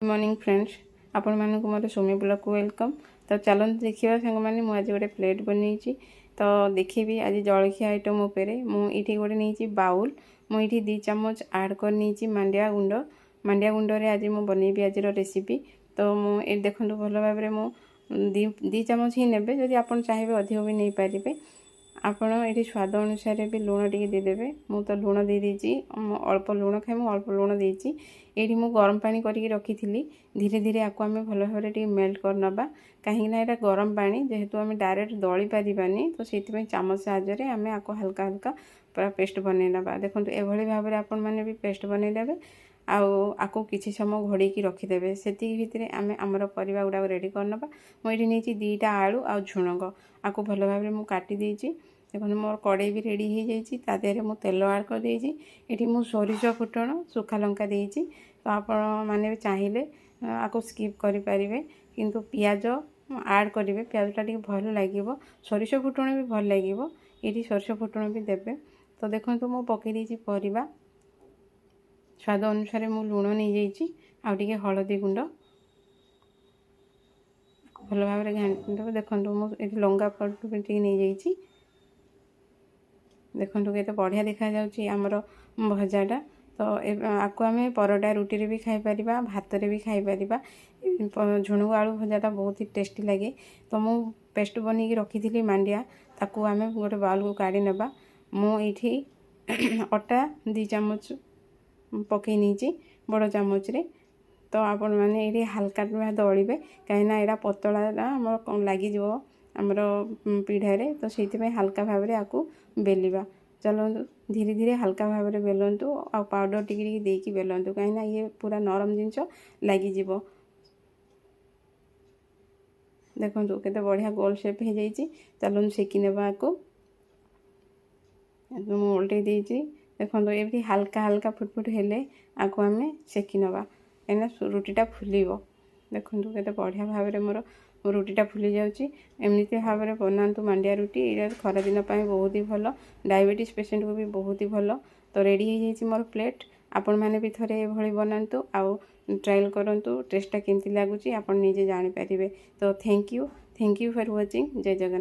Good morning friends, आपण मानक मोर Somi blog को वेलकम। तो चलते देखा सांग मैंने मुझे गोटे प्लेट बनी तो देखी आज जलखिया आइटम उपर मुझे गोटे नहीं बाउल मुझे 2 चामच ऐड कर नहीं मांडिया गुंड रे आज मुझे बनैबी आज रेसिपी। तो मुझे देखो भल भाव में 2 चामच ही ने जदि आप चाहिए अधिक भी नहीं पारे आपण ये स्वाद अनुसार भी लुण टे देदेवे। मु तो लुण दे देती अल्प लुण खाए मुझे अल्प लुण देती। ये मुझे गरम पानी करके रखी थी धीरे धीरे आपको आम भल भाव में मेल्ट करनबा कहीं यहाँ गरम पानी जेहेतु आम डायरेक्ट दली पारिबानी तो से चामच साहाय्य आम आपको हल्का हल्का पूरा पेस्ट बनई नवा। देखो एभली भाव में आपण मैंने भी पेस्ट बनई देवे आपको किसी समय घोड़े रखिदे से भितर आम आमर परिवा गुड़ा रेडी करनबा। मुझे नहीं 2टा आलू आ झुणंग आपको भल भाव में काटी देती। देखो मोर कड़े भी रेडी हो जाइए तादेह मुझे तेल आड कर देती। ये मुझे सोरिष फुटण सुखा लंका देती तो आपण मैंने भी चाहिए आपको स्किप करें किंतु पियाज आड करेंगे पियाजटा टी भल लगे सोरिष फुटण भी भल लगे ये सोरिष फुटण भी देवे। तो देखो मुझे पकई परिवा स्वाद अनुसार मु लुण नहीं जाइए आउे हलदी गुंड भल भाव में घाटी देखो मुझे लंगा पाउडर भी नहीं जाइए। देखो केते बढ़िया देखा जाउची हमर भजाटा। तो आपको आम परोटा रुटी रे भी खाई परिबा भात रे भी खाई परिबा। झुणुग आलू भजाटा बहुत ही टेस्टी लगे। तो मु पेस्ट बनी रखी थी मांडिया ताकू आम गोटे बाउल को काढ़ी नबा। मुझे अटा 2 चामच पकई नहीं बड़ चामच रे। तो आपण मैंने ये हल्का दलिबे कहीं यहाँ पतला आम लगे आमर पीढ़े तो से हल्का भाव में आपको बेलिबा। चलो धीरे धीरे हल्का भाव में बेलतु आ पाउडर टिके देकी बेलतु कहीं ये पूरा नरम जिनस लगे। देखो केते बढ़िया गोल शेप हो जाइए। चलो सेकी नेबा आपको उल्टे देती। देखो ये हल्का हल्का फुटफुट हेले आपको आम सेकी नवा कहीं रुटीटा फुलिब। देखो केते बढ़िया भाव में मोर रुटीटा फुली जाऊँगी। एमती भाव में बनातु मांडिया रुटी ये खरा दिन बहुत ही भल डायबिटीज पेशेंट को भी बहुत ही भल। तो रेडी हो जाइए मोर प्लेट आपण मैंने भी थोड़े ये बनातु आउ ट्रायल करूँ टेस्टा केमती लगुच आप निजे जानीपारे। तो थैंक यू फॉर वाचिंग। जय जगन्नाथ।